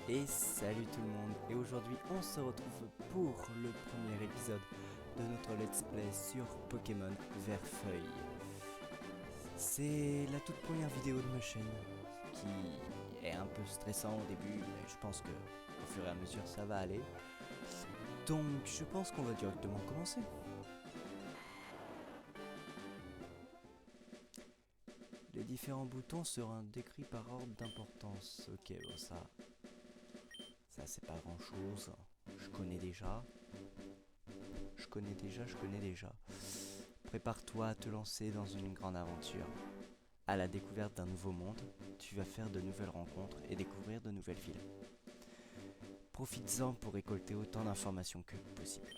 Et salut tout le monde, et aujourd'hui on se retrouve pour le premier épisode de notre let's play sur Pokémon Vert-Feuille. C'est la toute première vidéo de ma chaîne qui est un peu stressant au début, mais je pense que au fur et à mesure ça va aller. Donc je pense qu'on va directement commencer. Les différents boutons seront décrits par ordre d'importance. Ok, bon ça c'est pas grand chose, je connais déjà. Je connais déjà. Prépare-toi à te lancer dans une grande aventure. À la découverte d'un nouveau monde, tu vas faire de nouvelles rencontres et découvrir de nouvelles villes. Profites-en pour récolter autant d'informations que possible.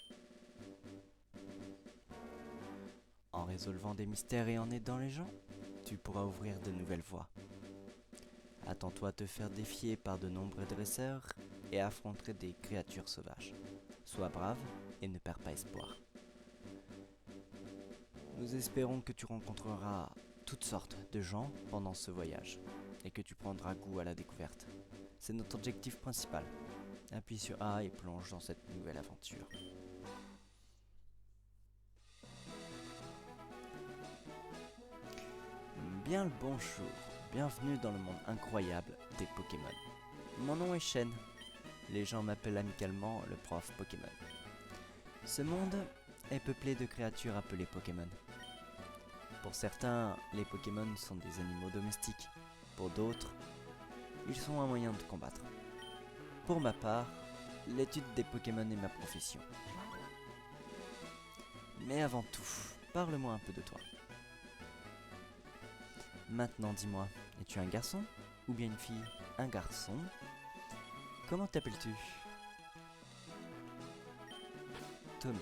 En résolvant des mystères et en aidant les gens, tu pourras ouvrir de nouvelles voies. Attends-toi à te faire défier par de nombreux dresseurs et affronter des créatures sauvages. Sois brave et ne perds pas espoir. Nous espérons que tu rencontreras toutes sortes de gens pendant ce voyage et que tu prendras goût à la découverte. C'est notre objectif principal. Appuie sur A et plonge dans cette nouvelle aventure. Bien le bonjour, bienvenue dans le monde incroyable des Pokémon. Mon nom est Shen, les gens m'appellent amicalement le prof Pokémon. Ce monde est peuplé de créatures appelées Pokémon. Pour certains, les Pokémon sont des animaux domestiques. Pour d'autres, ils sont un moyen de combattre. Pour ma part, l'étude des Pokémon est ma profession. Mais avant tout, parle-moi un peu de toi. Maintenant dis-moi, es-tu un garçon ou bien une fille? Un garçon? Comment t'appelles-tu? Tommy.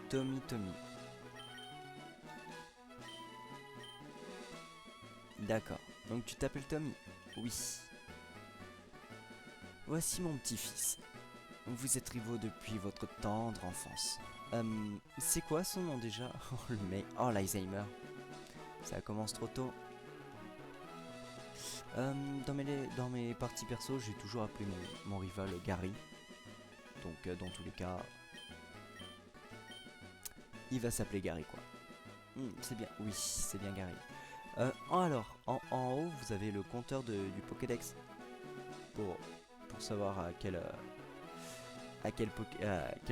Tommy. D'accord, donc tu t'appelles Tommy? Oui. Voici mon petit-fils. Vous êtes rivaux depuis votre tendre enfance. C'est quoi son nom déjà? Oh le mec, oh l'Alzheimer. Ça commence trop tôt. Dans mes parties perso, j'ai toujours appelé mon rival Gary. Donc dans tous les cas, il va s'appeler Gary quoi. C'est bien, oui, c'est bien Gary. Alors, en haut, vous avez le compteur du Pokédex pour, pour savoir à quel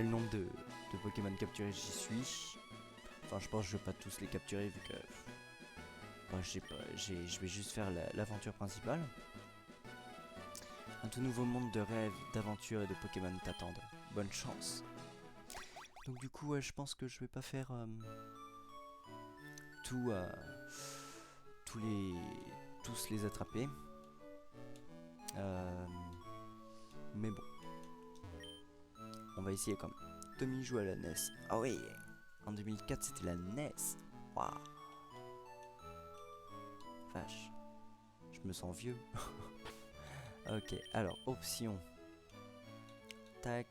nombre de Pokémon capturés j'y suis. Enfin, je pense que je vais pas tous les capturer vu que je vais juste faire l'aventure principale. Un tout nouveau monde de rêves, d'aventures et de Pokémon t'attendent. Bonne chance. Donc du coup, je pense que je vais pas faire tout, tous les tous les attraper. Euh, mais bon, on va essayer quand même. Tommy joue à la NES. Ah oui, en 2004 c'était la NES. Waouh, vache, je me sens vieux. Ok, alors option. Tac.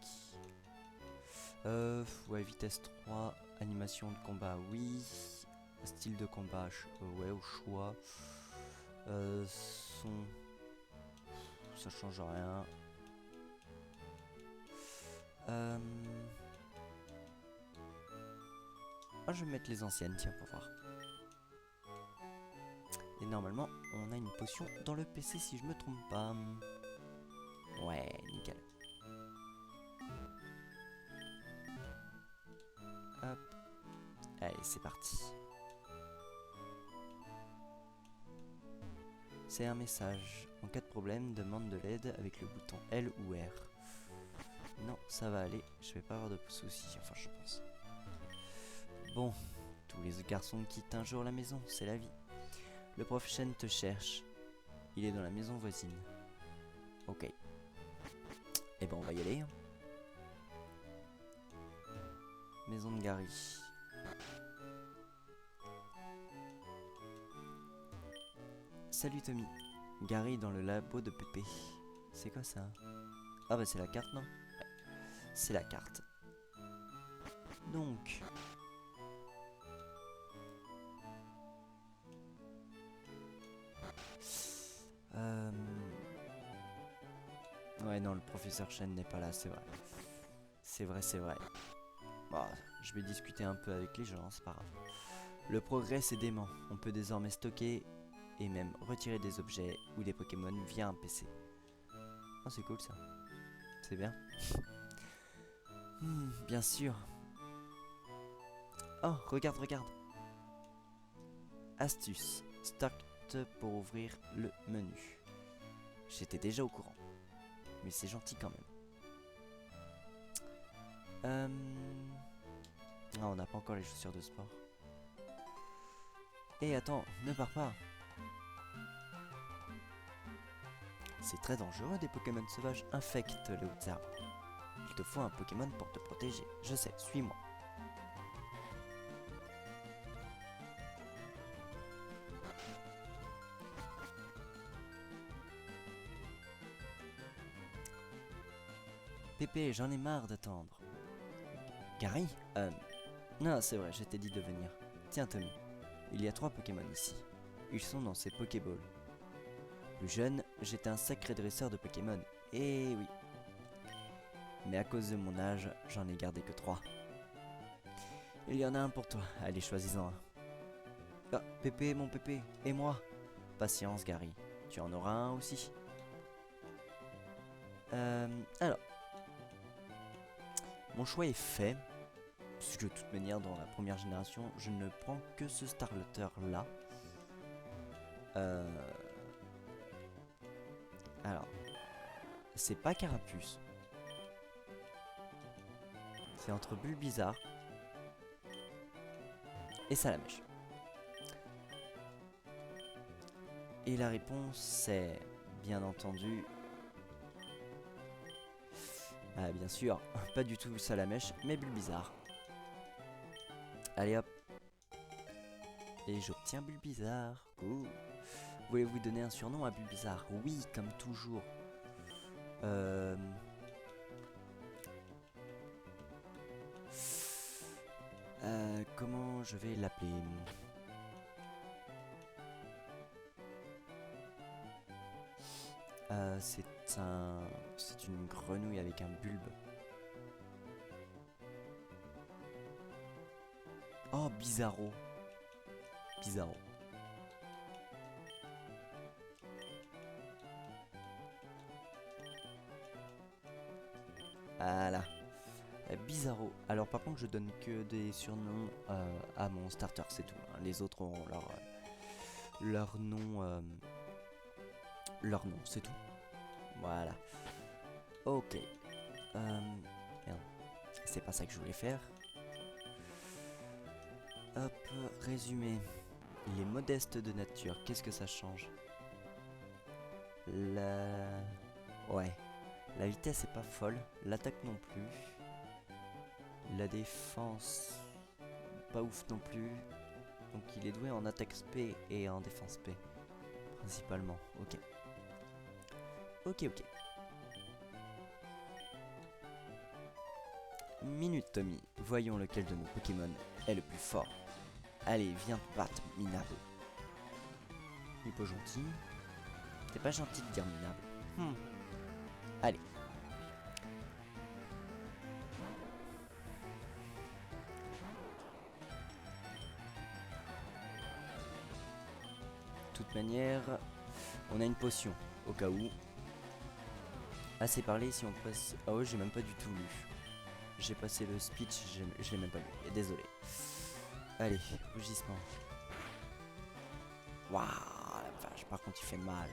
Ouais, vitesse 3, animation de combat, oui. Style de combat, ouais, au choix. Son, ça change rien. Ah, je vais mettre les anciennes, tiens, pour voir. Et normalement, on a une potion dans le PC si je me trompe pas. Ouais, nickel. Hop. Allez, c'est parti. C'est un message. En cas de problème, demande de l'aide avec le bouton L ou R. Non, ça va aller. Je vais pas avoir de soucis, enfin je pense. Bon, tous les garçons quittent un jour la maison, c'est la vie. Le prof Chen te cherche. Il est dans la maison voisine. Ok. Eh ben on va y aller. Maison de Gary. Salut Tommy. Gary dans le labo de Pépé. C'est quoi ça? Ah bah c'est la carte, non? Ouais, c'est la carte. Donc... Ouais, non, le professeur Chen n'est pas là, c'est vrai. C'est vrai, c'est vrai. Bon, je vais discuter un peu avec les gens, c'est pas grave. Le progrès, c'est dément. On peut désormais stocker et même retirer des objets ou des Pokémon via un PC. Oh, c'est cool ça. C'est bien. Bien sûr. Oh, regarde, regarde. Astuce. Start pour ouvrir le menu. J'étais déjà au courant. Mais c'est gentil quand même. Ah, on n'a pas encore les chaussures de sport. Et attends, ne pars pas. C'est très dangereux, des Pokémon sauvages infectent les hautes arbres. Il te faut un Pokémon pour te protéger. Je sais, suis-moi. Pépé, j'en ai marre d'attendre. Gary Non, c'est vrai, je t'ai dit de venir. Tiens, Tommy, il y a 3 Pokémon ici. Ils sont dans ces Pokéballs. Plus jeune, j'étais un sacré dresseur de Pokémon. Eh oui. Mais à cause de mon âge, j'en ai gardé que 3. Il y en a un pour toi. Allez, choisis-en un. Ah, Pépé, mon Pépé, et moi? Patience, Gary. Tu en auras un aussi. Alors. Mon choix est fait. Puisque de toute manière, dans la première génération, je ne prends que ce Starter là. Alors. C'est pas Carapuce. C'est entre Bulbizarre et Salamèche. Et la réponse c'est, bien entendu, bien sûr, pas du tout Salamèche, mais Bulbizarre. Allez hop. Et j'obtiens Bulbizarre. Cool. Voulez-vous donner un surnom à Bulbizarre? Oui, comme toujours. Comment je vais l'appeler? C'est une grenouille avec un bulbe. Oh, Bizarro. Bizarro. Voilà. Bizarro. Alors par contre je donne que des surnoms à mon starter, c'est tout. Hein. Les autres auront leur nom. Leur nom, c'est tout. Voilà. Ok. Merde. C'est pas ça que je voulais faire. Hop, résumé. Il est modeste de nature. Qu'est-ce que ça change? Ouais. La vitesse est pas folle. L'attaque non plus. La défense, pas ouf non plus. Donc il est doué en attaque SP et en défense SP. Principalement. Ok. Ok. Minute Tommy. Voyons lequel de nos Pokémon est le plus fort. Allez, viens te battre, minable. Il est pas gentil. T'es pas gentil de dire minable. Allez. De toute manière, on a une potion, au cas où. Assez parlé, si on passe... Ah ouais, j'ai même pas du tout lu. J'ai passé le speech, je l'ai même pas lu. Et désolé. Allez, rugissement. Waouh, la vache, par contre il fait mal.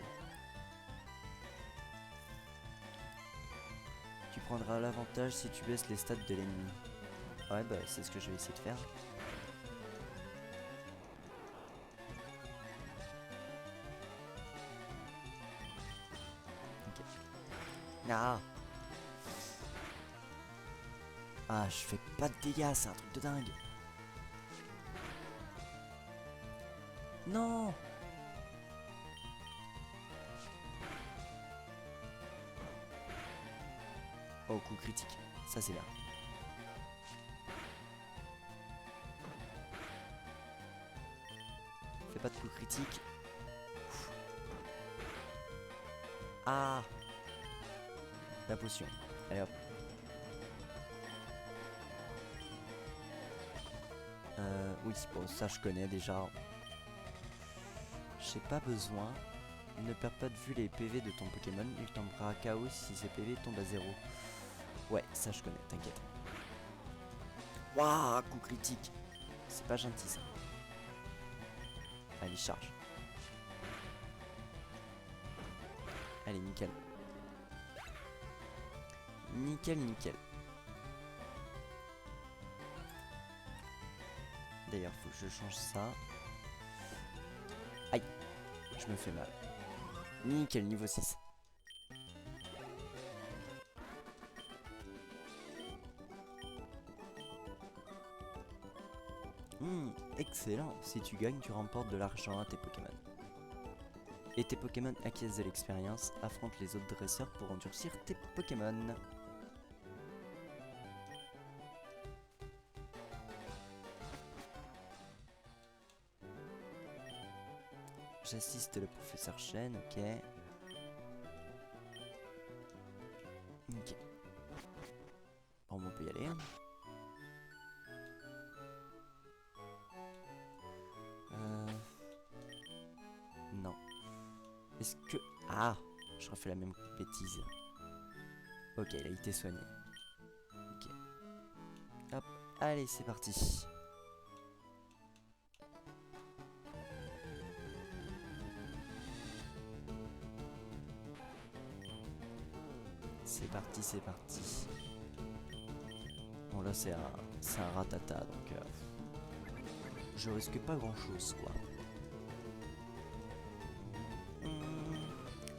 Tu prendras l'avantage si tu baisses les stats de l'ennemi. Ouais, bah c'est ce que je vais essayer de faire. Ok. Ah. Ah, je fais pas de dégâts, c'est un truc de dingue. Non. Oh, coup critique. Ça, c'est bien. Fais pas de coup critique. Ah. la potion. Allez hop. Oui, bon, ça je connais déjà. J'ai pas besoin. Ne perds pas de vue les PV de ton Pokémon. Il tombera à KO si ses PV tombent à 0. Ouais, ça je connais, t'inquiète. Waouh, coup critique. C'est pas gentil ça. Allez, charge. Allez, nickel. Nickel, nickel. D'ailleurs, faut que je change ça. Aïe, je me fais mal. Nickel, niveau 6. Excellent. Si tu gagnes, tu remportes de l'argent à tes Pokémon. Et tes Pokémon acquièrent de l'expérience. Affronte les autres dresseurs pour endurcir tes Pokémon. J'assiste le professeur Chen, ok. Ok. Bon, on peut y aller. Hein. Non. Est-ce que... Ah, je refais la même bêtise. Ok, il a été soigné. Ok. Hop, allez, c'est parti. C'est parti, c'est parti. Bon là c'est un ratata donc je risque pas grand chose quoi.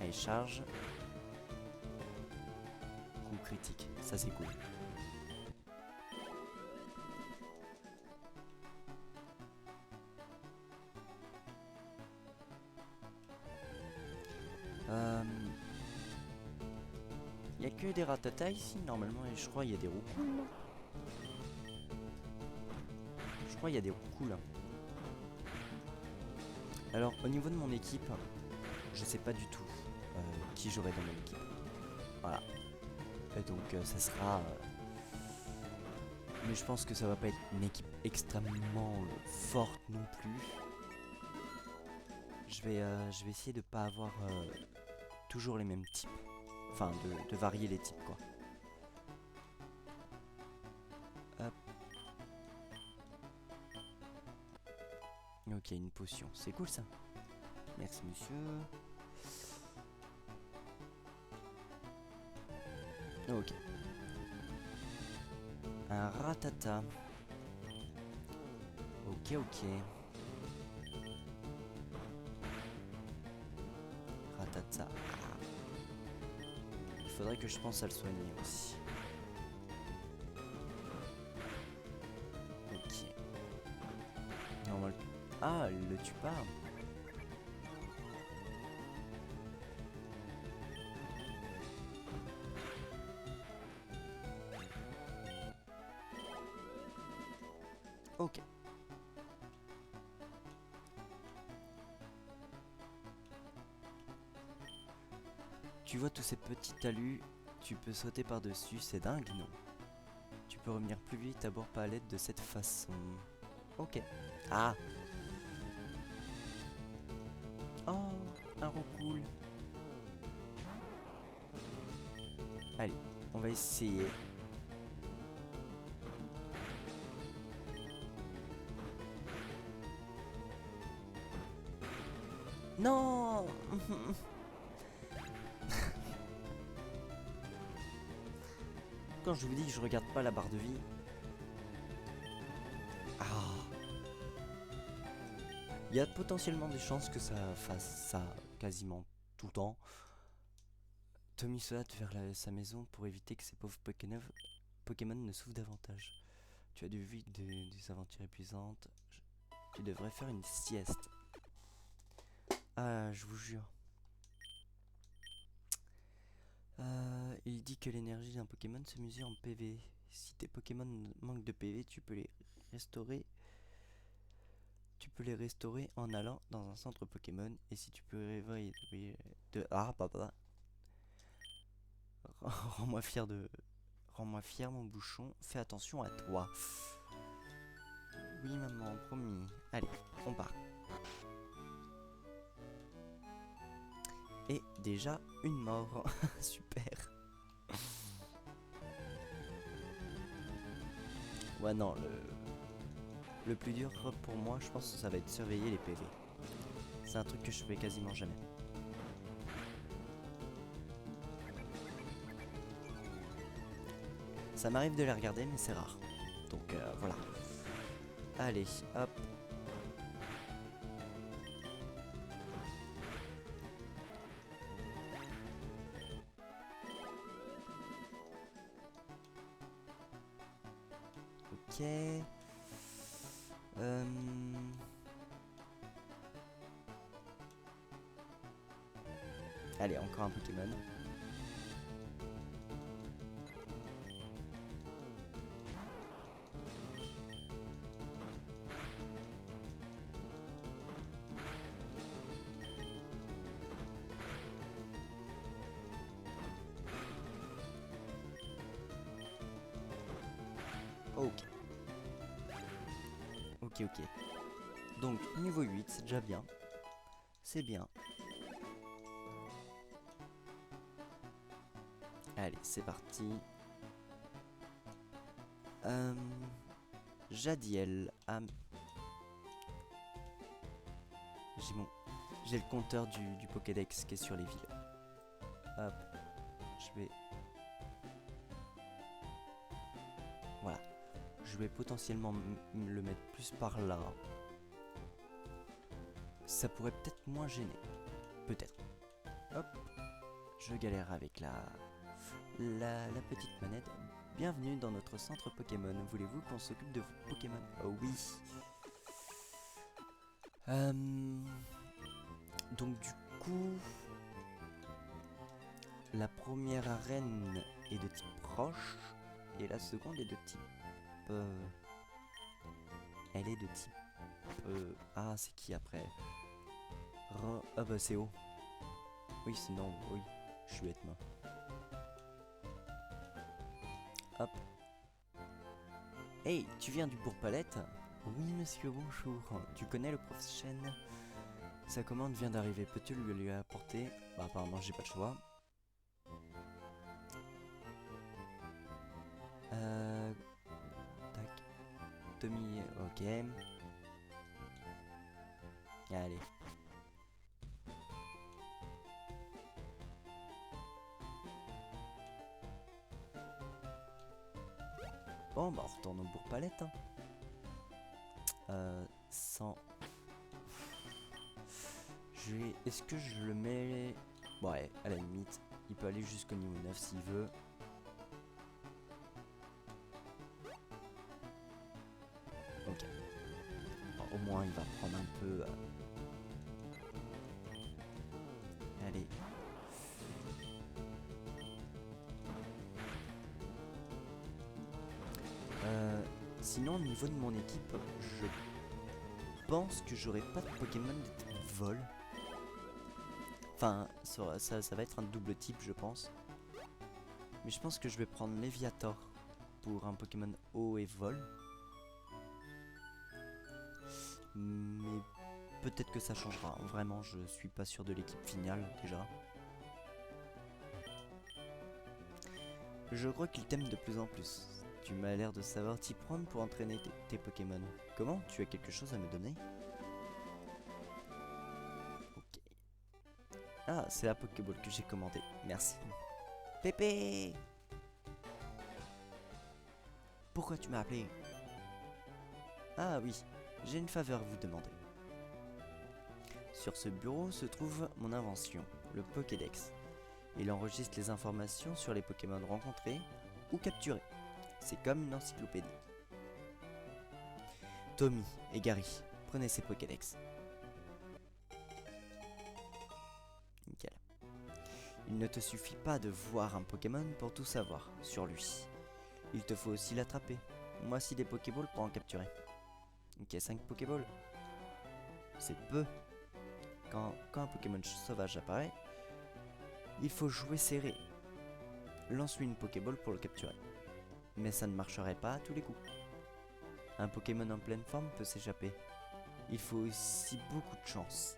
Allez charge. Coup critique, ça c'est cool. Il y a que des ratata ici normalement et je crois il y a des roucouls. Je crois il y a des roucouls là. Alors au niveau de mon équipe, je sais pas du tout qui j'aurai dans mon équipe. Voilà. Et donc ça sera... mais je pense que ça va pas être une équipe extrêmement forte non plus. Je vais essayer de pas avoir toujours les mêmes types. Enfin, de varier les types, quoi. Hop. Ok, une potion. C'est cool, ça. Merci, monsieur. Ok. Un ratata. Ok, ok. Ratata. Il faudrait que je pense à le soigner aussi. Ok. Normal. Ah, elle le tue pas. Ok. Tu vois tous ces petits talus, tu peux sauter par-dessus, c'est dingue, non? Tu peux revenir plus vite à bord pas à l'aide de cette façon. Ok. Ah. Oh, un roucoule. Allez, on va essayer. Non. Quand je vous dis que je regarde pas la barre de vie. Ah. Il y a potentiellement des chances que ça fasse ça quasiment tout le temps. Tommy se hâte vers sa maison pour éviter que ses pauvres Pokémon ne souffrent davantage. Tu as des aventures épuisantes. Tu devrais faire une sieste. Ah, je vous jure. Il dit que l'énergie d'un Pokémon se mesure en PV. Si tes Pokémon manquent de PV, tu peux les restaurer. Tu peux les restaurer en allant dans un centre Pokémon. Et si tu peux réveiller de... Ah, papa. Rends-moi fier de... Rends-moi fier, mon bouchon. Fais attention à toi. Oui, maman, promis. Allez, on part. Et déjà, une mort. Super. Ouais, non, le plus dur pour moi, je pense que ça va être surveiller les PV. C'est un truc que je fais quasiment jamais. Ça m'arrive de les regarder, mais c'est rare. Donc voilà. Allez, hop. Ok. Allez, encore un Pokémon. Ok. Ok, ok. Donc, niveau 8, c'est déjà bien. C'est bien. Allez, c'est parti. Jadiel. J'ai le compteur du Pokédex qui est sur les villes. Hop. Je vais... Voilà. Je vais potentiellement le mettre plus par là. Ça pourrait peut-être moins gêner. Peut-être. Hop. Je galère avec la petite manette. Bienvenue dans notre centre Pokémon. Voulez-vous qu'on s'occupe de vos Pokémon? Oh oui. Donc du coup, la première arène est de type roche et la seconde est de type... elle est de type... ah, c'est qui après? Ah bah c'est haut. Oui, sinon, oui, je suis bête moi. Hop. Hey, tu viens du Bourg-Palette? Oui, monsieur, bonjour. Tu connais le prof Chen? Sa commande vient d'arriver. Peux-tu lui apporter? Bah, apparemment, j'ai pas de choix. Tac. Tommy, ok. Allez. Bon, bah, on retourne au Bourg-Palette. Sans... Est-ce que je le mets... Ouais, à la limite, il peut aller jusqu'au niveau 9 s'il veut. Ok. Bon, au moins, il va prendre un peu... Allez. Sinon, au niveau de mon équipe, je pense que j'aurai pas de Pokémon de type vol. Enfin, ça va être un double type, je pense. Mais je pense que je vais prendre Léviator pour un Pokémon eau et vol. Mais peut-être que ça changera. Vraiment, je suis pas sûr de l'équipe finale déjà. Je crois qu'il t'aime de plus en plus. Tu m'as l'air de savoir t'y prendre pour entraîner tes Pokémon. Comment? Tu as quelque chose à me donner? Ok. Ah, c'est la Pokéball que j'ai commandée. Merci. Pépé! Pourquoi tu m'as appelé? Ah oui, j'ai une faveur à vous demander. Sur ce bureau se trouve mon invention, le Pokédex. Il enregistre les informations sur les Pokémon rencontrés ou capturés. C'est comme une encyclopédie. Tommy et Gary, prenez ces Pokédex. Nickel. Il ne te suffit pas de voir un Pokémon pour tout savoir sur lui. Il te faut aussi l'attraper. Moi, si des Pokéballs pour en capturer. Ok, 5 Pokéballs. C'est peu. Quand un Pokémon sauvage apparaît, il faut jouer serré. lance-lui une Pokéball pour le capturer. Mais ça ne marcherait pas à tous les coups. Un Pokémon en pleine forme peut s'échapper. Il faut aussi beaucoup de chance.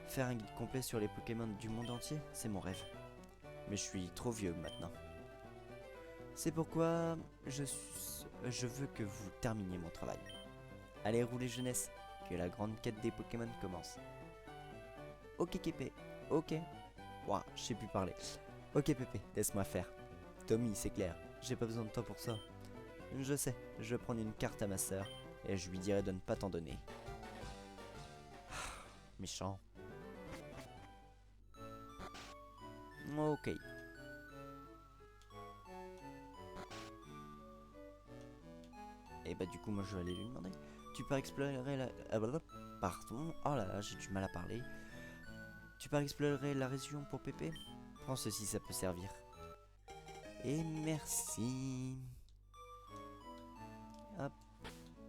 Faire un guide complet sur les Pokémon du monde entier, c'est mon rêve. Mais je suis trop vieux maintenant. C'est pourquoi je veux que vous terminiez mon travail. Allez, roulez jeunesse, que la grande quête des Pokémon commence. Ok Képé, ok. Ouah, je sais plus parler. Ok Pépé, laisse-moi faire. Tommy, c'est clair, j'ai pas besoin de toi pour ça. Je sais, je vais prendre une carte à ma sœur et je lui dirai de ne pas t'en donner. Méchant. Ok. Et bah du coup moi je vais aller lui demander. Tu pars explorer la... Pardon, oh là là, j'ai du mal à parler. Tu pars explorer la région pour Pépé? Prends ceci, ça peut servir. Et merci. Hop.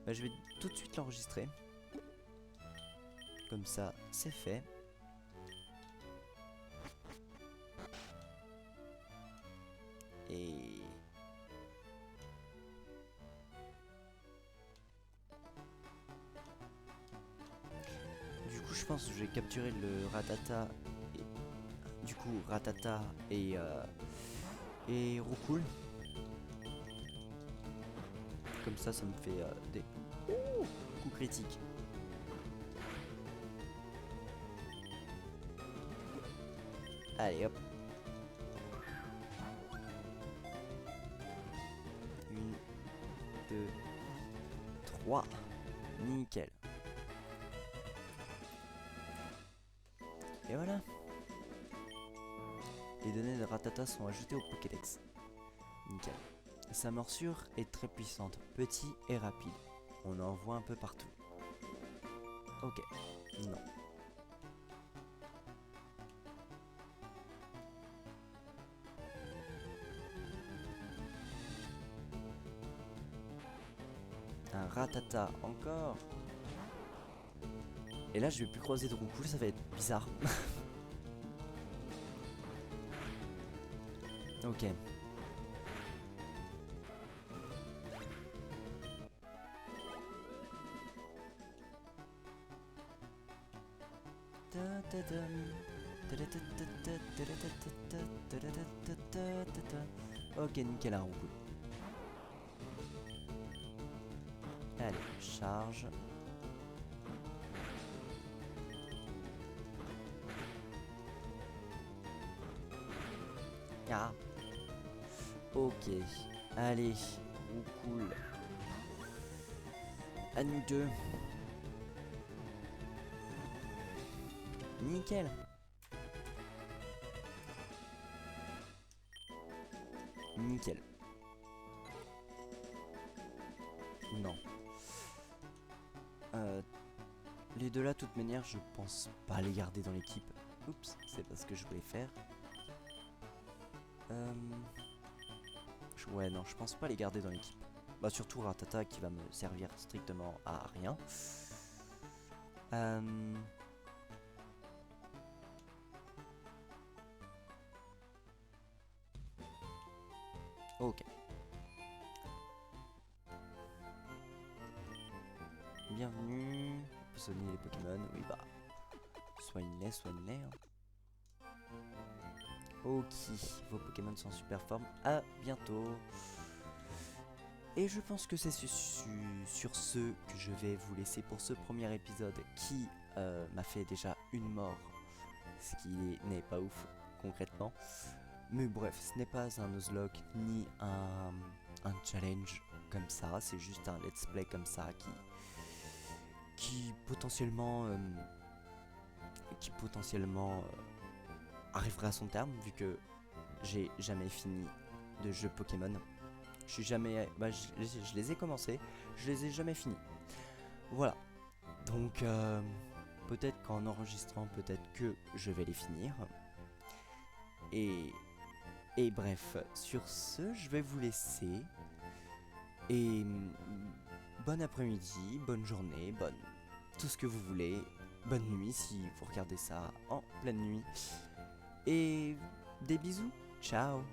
Bah, je vais tout de suite l'enregistrer. Comme ça, c'est fait. Et... du coup, je pense que je vais capturer le Rattata. Et... du coup, Rattata et Roucoule. Comme ça me fait des coups critiques. Allez, hop. Une, deux, trois. Nickel. Et voilà. Les données de Rattata sont ajoutées au Pokédex. Nickel. Sa morsure est très puissante, petit et rapide. On en voit un peu partout. Ok. Non. Un Rattata encore. Et là je vais plus croiser de Roucoule, ça va être bizarre. Ok. Ok, nickel, un Roucoule. Allez, charge. Ah. Ok. Allez, Roucoule. À nous deux. Nickel. Nickel. Non. Les deux là, de toute manière, je pense pas les garder dans l'équipe. Oups, c'est pas ce que je voulais faire. Ouais, non, je pense pas les garder dans l'équipe. Bah, surtout Rattata qui va me servir strictement à rien. Ok. Bienvenue. Soigner les Pokémon. Oui, bah. Soigne-les, soigne-les. Hein. Ok. Vos Pokémon sont en super forme. À bientôt. Et je pense que c'est sur ce que je vais vous laisser pour ce premier épisode qui m'a fait déjà une mort. Ce qui n'est pas ouf concrètement. Mais bref, ce n'est pas un Nuzlocke ni un challenge comme ça. C'est juste un let's play comme ça qui potentiellement arriverait à son terme vu que j'ai jamais fini de jeux Pokémon. Je suis jamais, je les ai commencés, je les ai jamais finis. Voilà. Donc peut-être qu'en enregistrant, peut-être que je vais les finir. Et bref, sur ce, je vais vous laisser. Et bon après-midi, bonne journée, bonne tout ce que vous voulez. Bonne nuit si vous regardez ça en pleine nuit. Et des bisous. Ciao!